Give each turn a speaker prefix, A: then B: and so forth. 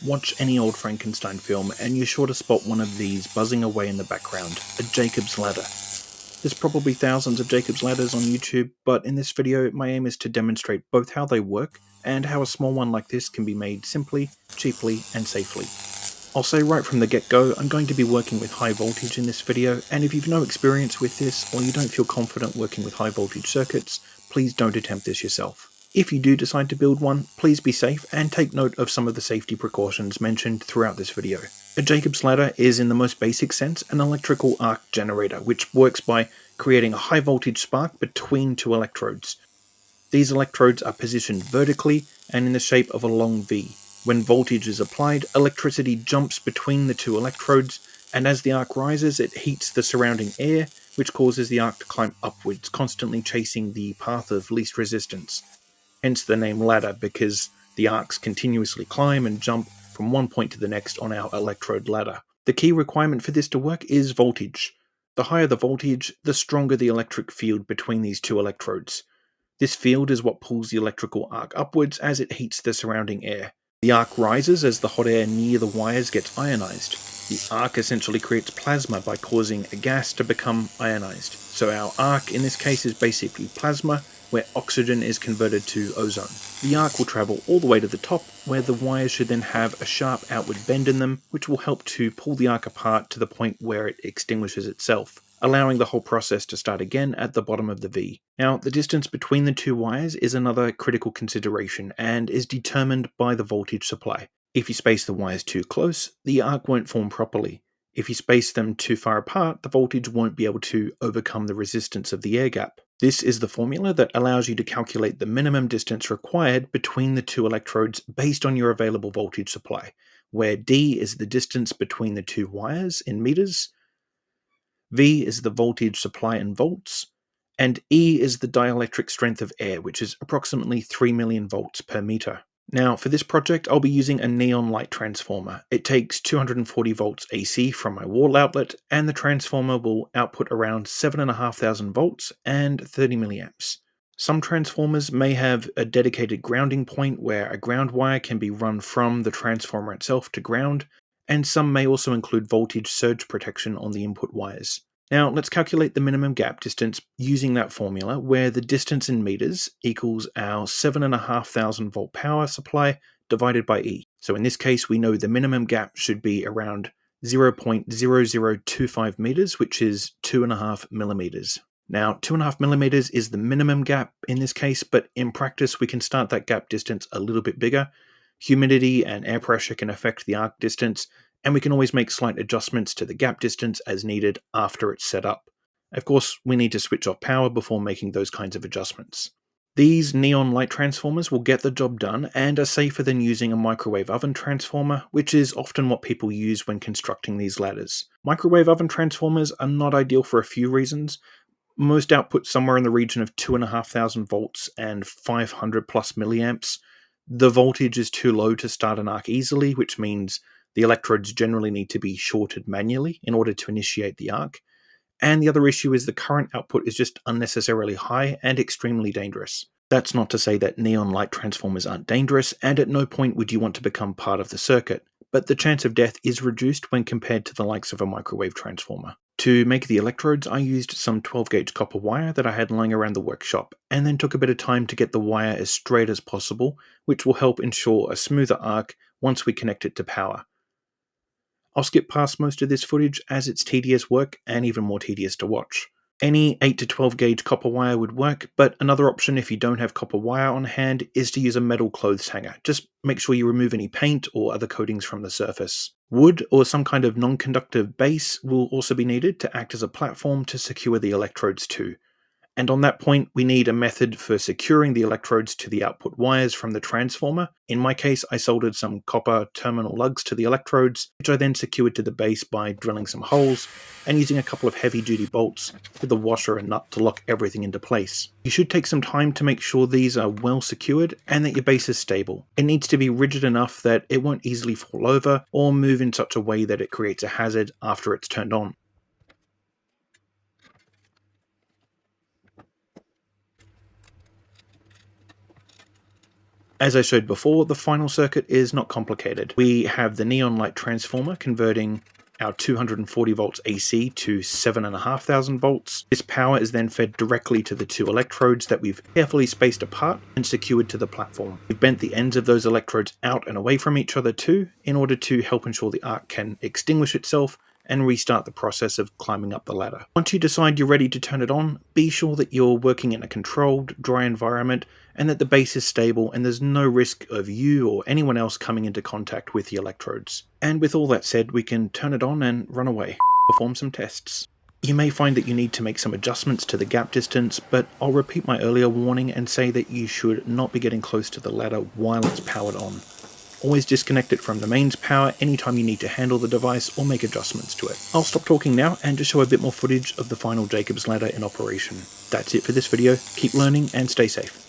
A: Watch any old Frankenstein film and you're sure to spot one of these buzzing away in the background, a Jacob's ladder. There's probably thousands of Jacob's ladders on YouTube, but in this video my aim is to demonstrate both how they work and how a small one like this can be made simply, cheaply and safely. I'll say right from the get-go, I'm going to be working with high voltage in this video, and if you've no experience with this or you don't feel confident working with high voltage circuits, please don't attempt this yourself. If you do decide to build one, please be safe and take note of some of the safety precautions mentioned throughout this video. A Jacob's ladder is, in the most basic sense, an electrical arc generator, which works by creating a high voltage spark between two electrodes. These electrodes are positioned vertically and in the shape of a long V. When voltage is applied, electricity jumps between the two electrodes, and as the arc rises, it heats the surrounding air, which causes the arc to climb upwards, constantly chasing the path of least resistance. Hence the name ladder, because the arcs continuously climb and jump from one point to the next on our electrode ladder. The key requirement for this to work is voltage. The higher the voltage, the stronger the electric field between these two electrodes. This field is what pulls the electrical arc upwards as it heats the surrounding air. The arc rises as the hot air near the wires gets ionized. The arc essentially creates plasma by causing a gas to become ionized. So our arc in this case is basically plasma, where oxygen is converted to ozone. The arc will travel all the way to the top, where the wires should then have a sharp outward bend in them, which will help to pull the arc apart to the point where it extinguishes itself, allowing the whole process to start again at the bottom of the V. Now, the distance between the two wires is another critical consideration and is determined by the voltage supply. If you space the wires too close, the arc won't form properly. If you space them too far apart, the voltage won't be able to overcome the resistance of the air gap. This is the formula that allows you to calculate the minimum distance required between the two electrodes based on your available voltage supply, where D is the distance between the two wires in meters, V is the voltage supply in volts, and E is the dielectric strength of air, which is approximately 3 million volts per meter. Now, for this project, I'll be using a neon light transformer. It takes 240 volts AC from my wall outlet, and the transformer will output around 7,500 volts and 30 milliamps. Some transformers may have a dedicated grounding point where a ground wire can be run from the transformer itself to ground, and some may also include voltage surge protection on the input wires. Now, let's calculate the minimum gap distance using that formula, where the distance in meters equals our 7,500 volt power supply divided by E. So in this case, we know the minimum gap should be around 0.0025 meters, which is 2.5 millimeters. Now, 2.5 millimeters is the minimum gap in this case, but in practice, we can start that gap distance a little bit bigger. Humidity and air pressure can affect the arc distance, and we can always make slight adjustments to the gap distance as needed after it's set up. Of course, we need to switch off power before making those kinds of adjustments. These neon light transformers will get the job done and are safer than using a microwave oven transformer, which is often what people use when constructing these ladders. Microwave oven transformers are not ideal for a few reasons. Most output somewhere in the region of 2,500 volts and 500 plus milliamps. The voltage is too low to start an arc easily, which means the electrodes generally need to be shorted manually in order to initiate the arc. And the other issue is the current output is just unnecessarily high and extremely dangerous. That's not to say that neon light transformers aren't dangerous, and at no point would you want to become part of the circuit, but the chance of death is reduced when compared to the likes of a microwave transformer. To make the electrodes, I used some 12-gauge copper wire that I had lying around the workshop, and then took a bit of time to get the wire as straight as possible, which will help ensure a smoother arc once we connect it to power. I'll skip past most of this footage as it's tedious work and even more tedious to watch. Any 8 to 12 gauge copper wire would work, but another option if you don't have copper wire on hand is to use a metal clothes hanger. Just make sure you remove any paint or other coatings from the surface. Wood or some kind of non-conductive base will also be needed to act as a platform to secure the electrodes to. And on that point, we need a method for securing the electrodes to the output wires from the transformer. In my case, I soldered some copper terminal lugs to the electrodes, which I then secured to the base by drilling some holes and using a couple of heavy-duty bolts with a washer and nut to lock everything into place. You should take some time to make sure these are well secured and that your base is stable. It needs to be rigid enough that it won't easily fall over or move in such a way that it creates a hazard after it's turned on. As I showed before, the final circuit is not complicated. We have the neon light transformer converting our 240 volts AC to 7,500 volts. This power is then fed directly to the two electrodes that we've carefully spaced apart and secured to the platform. We've bent the ends of those electrodes out and away from each other too, in order to help ensure the arc can extinguish itself and restart the process of climbing up the ladder. Once you decide you're ready to turn it on, be sure that you're working in a controlled, dry environment and that the base is stable and there's no risk of you or anyone else coming into contact with the electrodes. And with all that said, we can turn it on and run away, perform some tests. You may find that you need to make some adjustments to the gap distance, but I'll repeat my earlier warning and say that you should not be getting close to the ladder while it's powered on. Always disconnect it from the mains power anytime you need to handle the device or make adjustments to it. I'll stop talking now and just show a bit more footage of the final Jacob's ladder in operation. That's it for this video. Keep learning and stay safe.